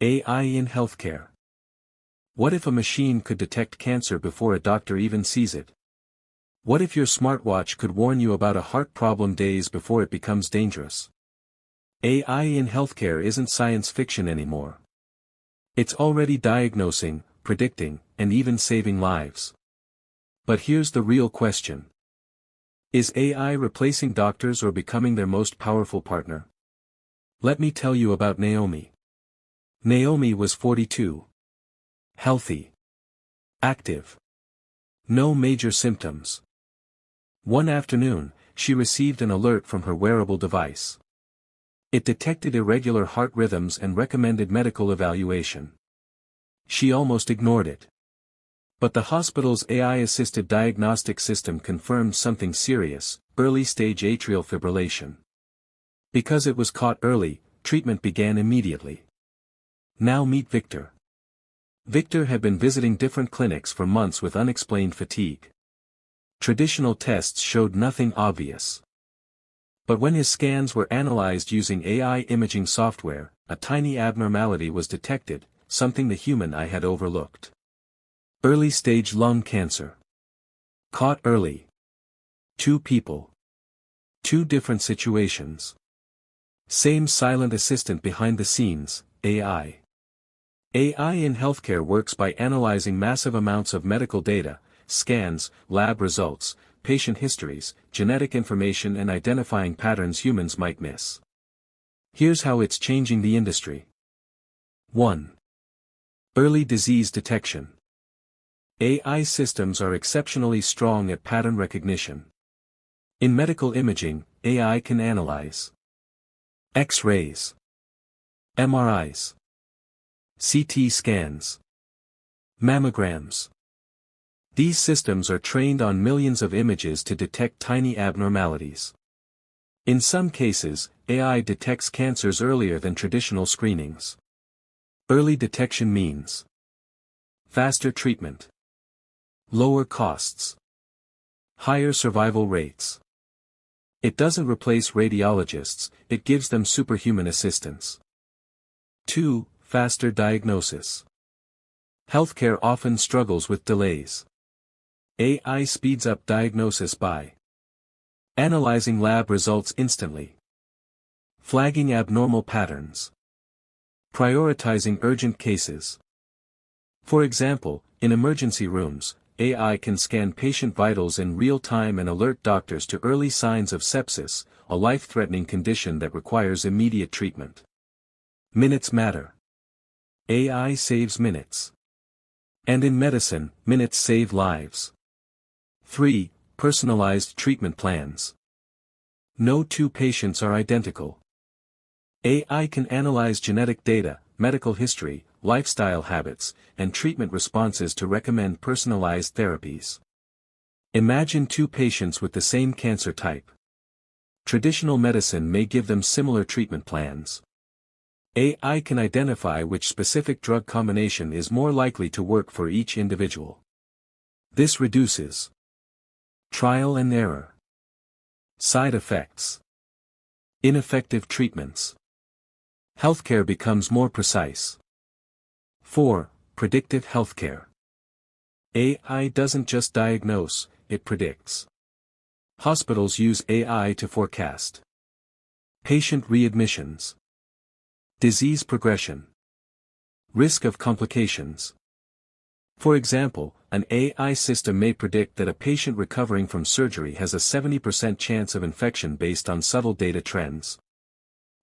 AI in healthcare. What if a machine could detect cancer before a doctor even sees it? What if your smartwatch could warn you about a heart problem days before it becomes dangerous? AI in healthcare isn't science fiction anymore. It's already diagnosing, predicting, and even saving lives. But here's the real question. Is AI replacing doctors or becoming their most powerful partner? Let me tell you about Naomi. Naomi was 42. Healthy. Active. No major symptoms. One afternoon, she received an alert from her wearable device. It detected irregular heart rhythms and recommended medical evaluation. She almost ignored it. But the hospital's AI-assisted diagnostic system confirmed something serious: early-stage atrial fibrillation. Because it was caught early, treatment began immediately. Now meet Victor. Victor had been visiting different clinics for months with unexplained fatigue. Traditional tests showed nothing obvious. But when his scans were analyzed using AI imaging software, a tiny abnormality was detected, something the human eye had overlooked. Early-stage lung cancer. Caught early. 2 people. 2 different situations. Same silent assistant behind the scenes, AI. AI in healthcare works by analyzing massive amounts of medical data, scans, lab results, patient histories, genetic information, and identifying patterns humans might miss. Here's how it's changing the industry. 1. Early disease detection. AI systems are exceptionally strong at pattern recognition. In medical imaging, AI can analyze X-rays, MRIs, CT scans, mammograms. These systems are trained on millions of images to detect tiny abnormalities. In some cases, AI detects cancers earlier than traditional screenings. Early detection means faster treatment, lower costs, higher survival rates. It doesn't replace radiologists, it gives them superhuman assistance. 2. Faster diagnosis. Healthcare often struggles with delays. AI speeds up diagnosis by analyzing lab results instantly, flagging abnormal patterns, prioritizing urgent cases. For example, in emergency rooms, AI can scan patient vitals in real time and alert doctors to early signs of sepsis, a life-threatening condition that requires immediate treatment. Minutes matter. AI saves minutes. And in medicine, minutes save lives. 3. Personalized treatment plans. No 2 patients are identical. AI can analyze genetic data, medical history, lifestyle habits, and treatment responses to recommend personalized therapies. Imagine 2 patients with the same cancer type. Traditional medicine may give them similar treatment plans. AI can identify which specific drug combination is more likely to work for each individual. This reduces trial and error, side effects, ineffective treatments. Healthcare becomes more precise. 4. Predictive healthcare. AI doesn't just diagnose, it predicts. Hospitals use AI to forecast patient readmissions, disease progression, risk of complications. For example, an AI system may predict that a patient recovering from surgery has a 70% chance of infection based on subtle data trends.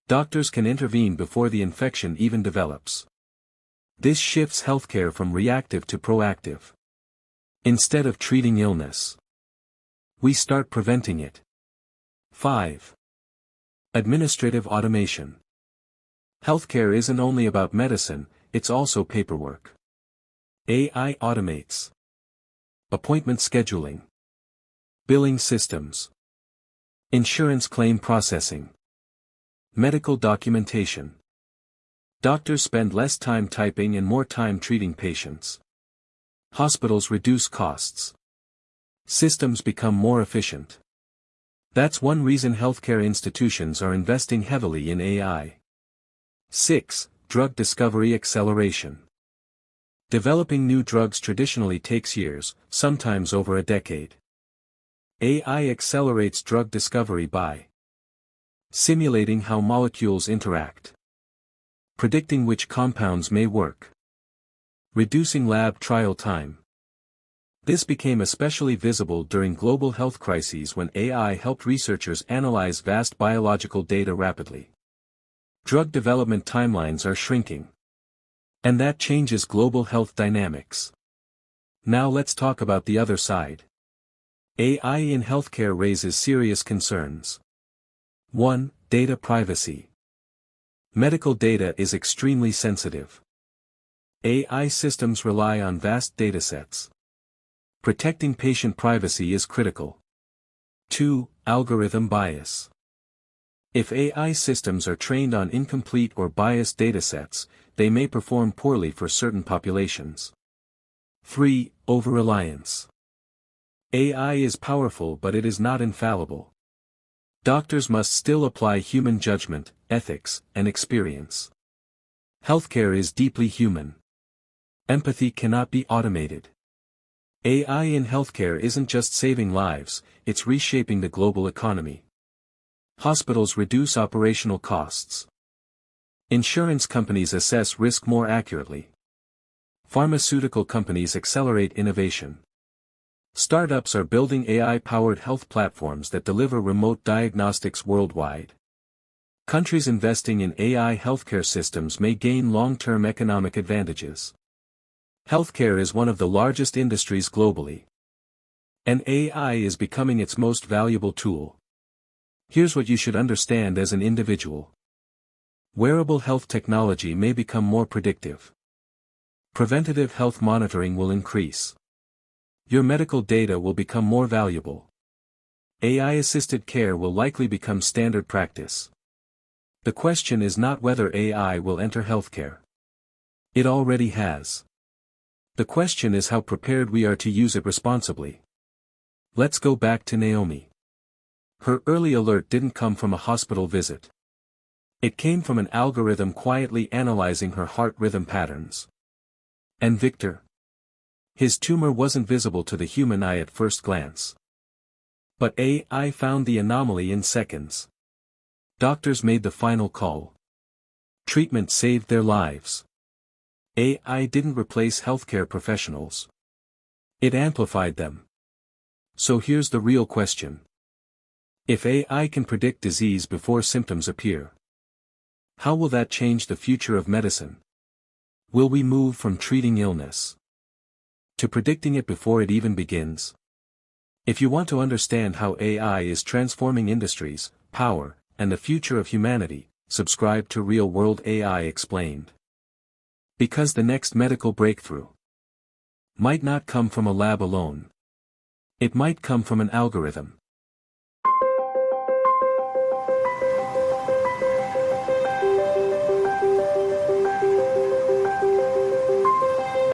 Doctors can intervene before the infection even develops. This shifts healthcare from reactive to proactive. Instead of treating illness, we start preventing it. 5. Administrative automation. Healthcare isn't only about medicine, it's also paperwork. AI automates appointment scheduling, billing systems, insurance claim processing, medical documentation. Doctors spend less time typing and more time treating patients. Hospitals reduce costs. Systems become more efficient. That's one reason healthcare institutions are investing heavily in AI. 6. Drug discovery acceleration. Developing new drugs traditionally takes years, sometimes over a decade. AI accelerates drug discovery by simulating how molecules interact, predicting which compounds may work, reducing lab trial time. This became especially visible during global health crises when AI helped researchers analyze vast biological data rapidly. Drug development timelines are shrinking. And that changes global health dynamics. Now let's talk about the other side. AI in healthcare raises serious concerns. 1. Data privacy. Medical data is extremely sensitive. AI systems rely on vast datasets. Protecting patient privacy is critical. 2. Algorithm bias. If AI systems are trained on incomplete or biased datasets, they may perform poorly for certain populations. 3. Over-reliance. AI is powerful but it is not infallible. Doctors must still apply human judgment, ethics, and experience. Healthcare is deeply human. Empathy cannot be automated. AI in healthcare isn't just saving lives, it's reshaping the global economy. Hospitals reduce operational costs. Insurance companies assess risk more accurately. Pharmaceutical companies accelerate innovation. Startups are building AI-powered health platforms that deliver remote diagnostics worldwide. Countries investing in AI healthcare systems may gain long-term economic advantages. Healthcare is one of the largest industries globally. And AI is becoming its most valuable tool. Here's what you should understand as an individual. Wearable health technology may become more predictive. Preventative health monitoring will increase. Your medical data will become more valuable. AI-assisted care will likely become standard practice. The question is not whether AI will enter healthcare. It already has. The question is how prepared we are to use it responsibly. Let's go back to Naomi. Her early alert didn't come from a hospital visit. It came from an algorithm quietly analyzing her heart rhythm patterns. And Victor? His tumor wasn't visible to the human eye at first glance. But AI found the anomaly in seconds. Doctors made the final call. Treatment saved their lives. AI didn't replace healthcare professionals. It amplified them. So here's the real question. If AI can predict disease before symptoms appear, how will that change the future of medicine? Will we move from treating illness to predicting it before it even begins? If you want to understand how AI is transforming industries, power, and the future of humanity, subscribe to Real World AI Explained. Because the next medical breakthrough might not come from a lab alone. It might come from an algorithm.